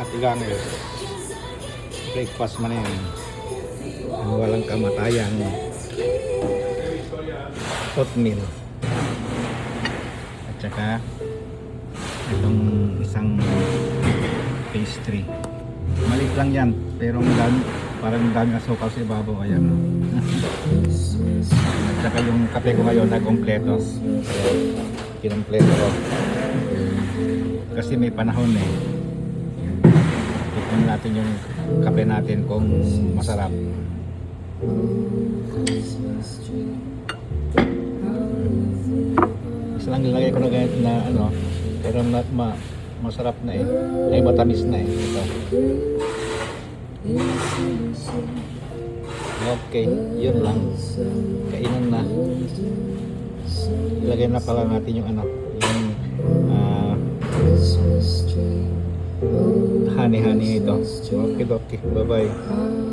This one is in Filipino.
Atiganes. Breakfast man yan. Ang walang kamatayang oatmeal. At saka itong isang pastry. Maliit lang yan, pero ang dami, parang dami asukal sa ibabaw. Ayan. At saka yung kape ko ngayon na kompleto. Kinompleto ko. Kasi may panahon eh. Tignan natin yung kape natin kung masarap. Isa lang nilagay ko na ganito na ano, pero masarap na eh. Ay matamis na eh. Ito. Okay, yun lang. Kainan na. Ilagay na pala natin yung ano, yung honey ito. Okay, bye bye.